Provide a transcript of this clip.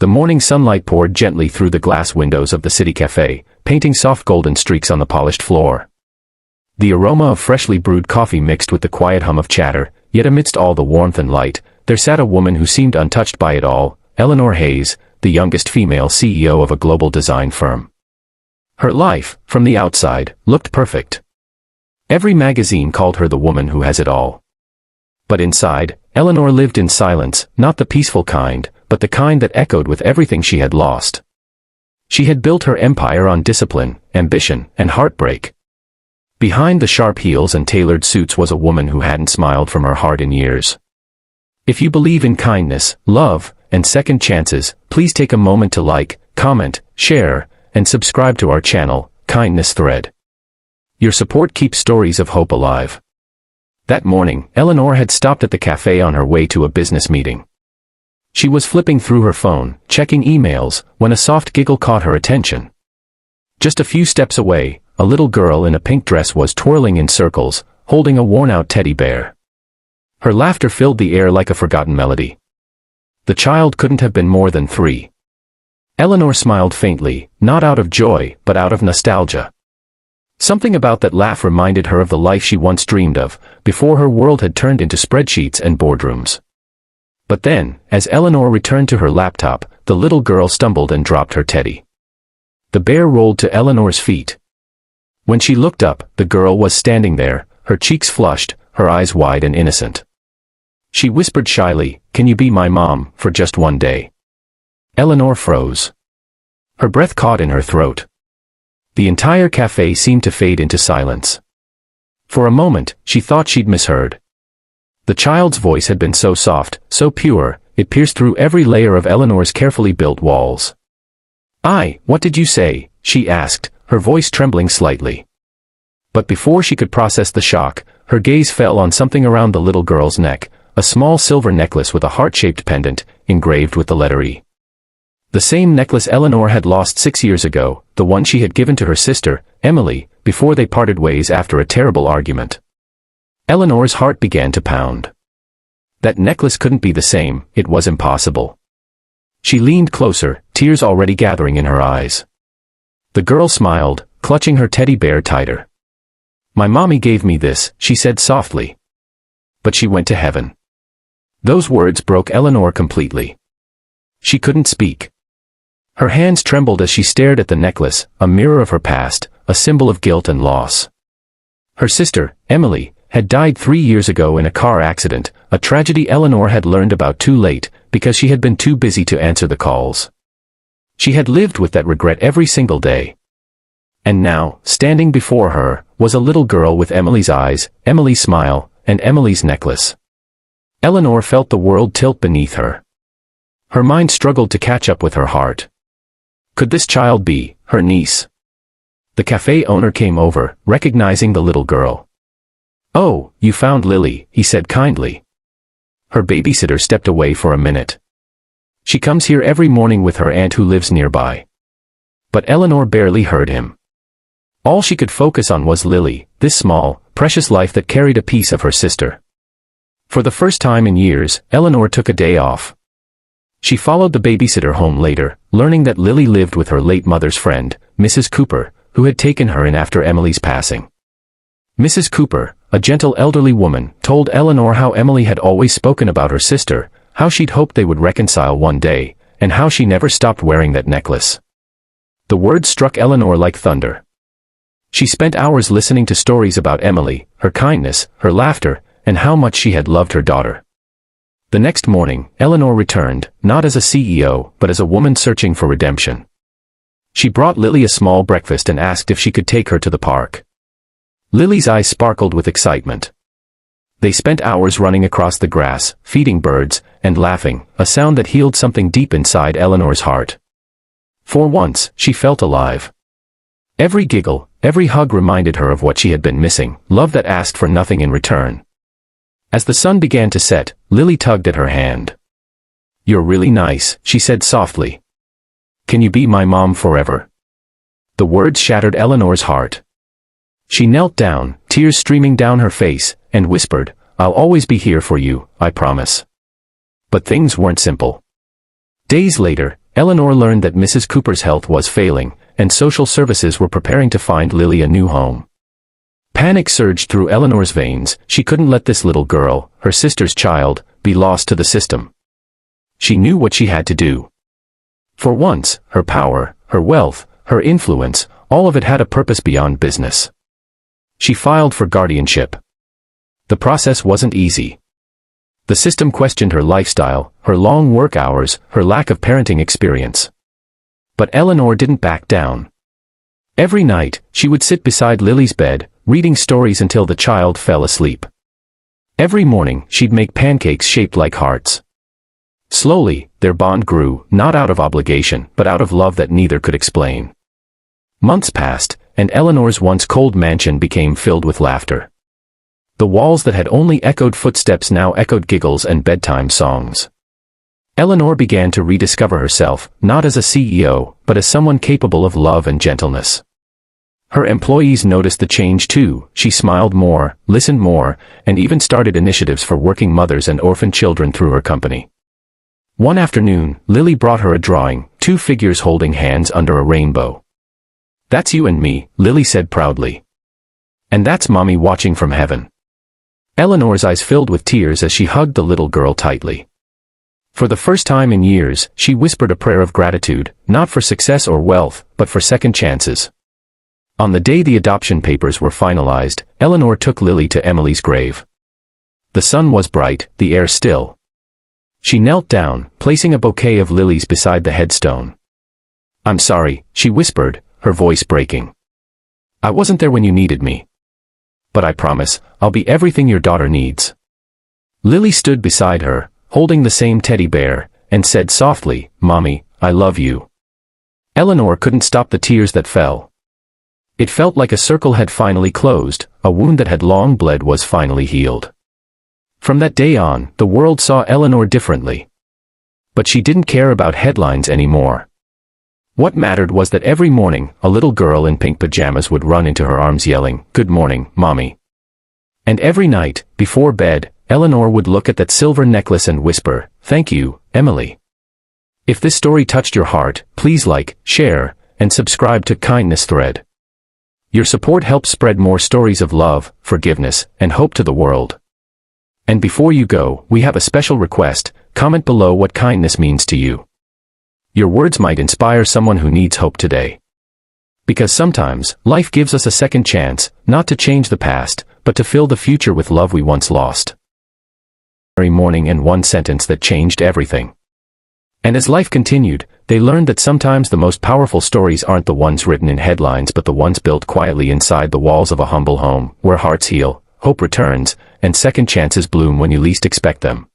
The morning sunlight poured gently through the glass windows of the city cafe, painting soft golden streaks on the polished floor. The aroma of freshly brewed coffee mixed with the quiet hum of chatter, yet amidst all the warmth and light, there sat a woman who seemed untouched by it all, Eleanor Hayes, the youngest female CEO of a global design firm. Her life, from the outside, looked perfect. Every magazine called her the woman who has it all. But inside, Eleanor lived in silence, not the peaceful kind, but the kind that echoed with everything she had lost. She had built her empire on discipline, ambition, and heartbreak. Behind the sharp heels and tailored suits was a woman who hadn't smiled from her heart in years. If you believe in kindness, love, and second chances, please take a moment to like, comment, share, and subscribe to our channel, Kindness Thread. Your support keeps stories of hope alive. That morning, Eleanor had stopped at the cafe on her way to a business meeting. She was flipping through her phone, checking emails, when a soft giggle caught her attention. Just a few steps away, a little girl in a pink dress was twirling in circles, holding a worn-out teddy bear. Her laughter filled the air like a forgotten melody. The child couldn't have been more than 3. Eleanor smiled faintly, not out of joy, but out of nostalgia. Something about that laugh reminded her of the life she once dreamed of, before her world had turned into spreadsheets and boardrooms. But then, as Eleanor returned to her laptop, the little girl stumbled and dropped her teddy. The bear rolled to Eleanor's feet. When she looked up, the girl was standing there, her cheeks flushed, her eyes wide and innocent. She whispered shyly, "Can you be my mom, for just one day?" Eleanor froze. Her breath caught in her throat. The entire cafe seemed to fade into silence. For a moment, she thought she'd misheard. The child's voice had been so soft, so pure, it pierced through every layer of Eleanor's carefully built walls. What did you say?" she asked, her voice trembling slightly. But before she could process the shock, her gaze fell on something around the little girl's neck, a small silver necklace with a heart-shaped pendant, engraved with the letter E. The same necklace Eleanor had lost 6 years ago, the one she had given to her sister, Emily, before they parted ways after a terrible argument. Eleanor's heart began to pound. That necklace couldn't be the same, it was impossible. She leaned closer, tears already gathering in her eyes. The girl smiled, clutching her teddy bear tighter. "My mommy gave me this," she said softly. "But she went to heaven." Those words broke Eleanor completely. She couldn't speak. Her hands trembled as she stared at the necklace, a mirror of her past, a symbol of guilt and loss. Her sister, Emily, had died 3 years ago in a car accident, a tragedy Eleanor had learned about too late, because she had been too busy to answer the calls. She had lived with that regret every single day. And now, standing before her, was a little girl with Emily's eyes, Emily's smile, and Emily's necklace. Eleanor felt the world tilt beneath her. Her mind struggled to catch up with her heart. Could this child be her niece? The cafe owner came over, recognizing the little girl. "Oh, you found Lily," he said kindly. Her babysitter stepped away for a minute. "She comes here every morning with her aunt who lives nearby." But Eleanor barely heard him. All she could focus on was Lily, this small, precious life that carried a piece of her sister. For the first time in years, Eleanor took a day off. She followed the babysitter home later, learning that Lily lived with her late mother's friend, Mrs. Cooper, who had taken her in after Emily's passing. Mrs. Cooper, a gentle elderly woman, told Eleanor how Emily had always spoken about her sister, how she'd hoped they would reconcile one day, and how she never stopped wearing that necklace. The words struck Eleanor like thunder. She spent hours listening to stories about Emily, her kindness, her laughter, and how much she had loved her daughter. The next morning, Eleanor returned, not as a CEO, but as a woman searching for redemption. She brought Lily a small breakfast and asked if she could take her to the park. Lily's eyes sparkled with excitement. They spent hours running across the grass, feeding birds, and laughing, a sound that healed something deep inside Eleanor's heart. For once, she felt alive. Every giggle, every hug reminded her of what she had been missing, love that asked for nothing in return. As the sun began to set, Lily tugged at her hand. "You're really nice," she said softly. "Can you be my mom forever?" The words shattered Eleanor's heart. She knelt down, tears streaming down her face, and whispered, "I'll always be here for you, I promise." But things weren't simple. Days later, Eleanor learned that Mrs. Cooper's health was failing, and social services were preparing to find Lily a new home. Panic surged through Eleanor's veins. She couldn't let this little girl, her sister's child, be lost to the system. She knew what she had to do. For once, her power, her wealth, her influence, all of it had a purpose beyond business. She filed for guardianship. The process wasn't easy. The system questioned her lifestyle, her long work hours, her lack of parenting experience. But Eleanor didn't back down. Every night, she would sit beside Lily's bed, reading stories until the child fell asleep. Every morning, she'd make pancakes shaped like hearts. Slowly, their bond grew, not out of obligation, but out of love that neither could explain. Months passed, and Eleanor's once cold mansion became filled with laughter. The walls that had only echoed footsteps now echoed giggles and bedtime songs. Eleanor began to rediscover herself, not as a CEO, but as someone capable of love and gentleness. Her employees noticed the change too. She smiled more, listened more, and even started initiatives for working mothers and orphan children through her company. One afternoon, Lily brought her a drawing, two figures holding hands under a rainbow. "That's you and me," Lily said proudly. "And that's Mommy watching from heaven." Eleanor's eyes filled with tears as she hugged the little girl tightly. For the first time in years, she whispered a prayer of gratitude, not for success or wealth, but for second chances. On the day the adoption papers were finalized, Eleanor took Lily to Emily's grave. The sun was bright, the air still. She knelt down, placing a bouquet of lilies beside the headstone. "I'm sorry," she whispered, her voice breaking. "I wasn't there when you needed me. But I promise, I'll be everything your daughter needs." Lily stood beside her, holding the same teddy bear, and said softly, "Mommy, I love you." Eleanor couldn't stop the tears that fell. It felt like a circle had finally closed, a wound that had long bled was finally healed. From that day on, the world saw Eleanor differently. But she didn't care about headlines anymore. What mattered was that every morning, a little girl in pink pajamas would run into her arms yelling, "Good morning, Mommy." And every night, before bed, Eleanor would look at that silver necklace and whisper, "Thank you, Emily." If this story touched your heart, please like, share, and subscribe to Kindness Thread. Your support helps spread more stories of love, forgiveness, and hope to the world. And before you go, we have a special request. Comment below what kindness means to you. Your words might inspire someone who needs hope today. Because sometimes, life gives us a second chance, not to change the past, but to fill the future with love we once lost. Every morning and one sentence that changed everything. And as life continued, they learned that sometimes the most powerful stories aren't the ones written in headlines but the ones built quietly inside the walls of a humble home, where hearts heal, hope returns, and second chances bloom when you least expect them.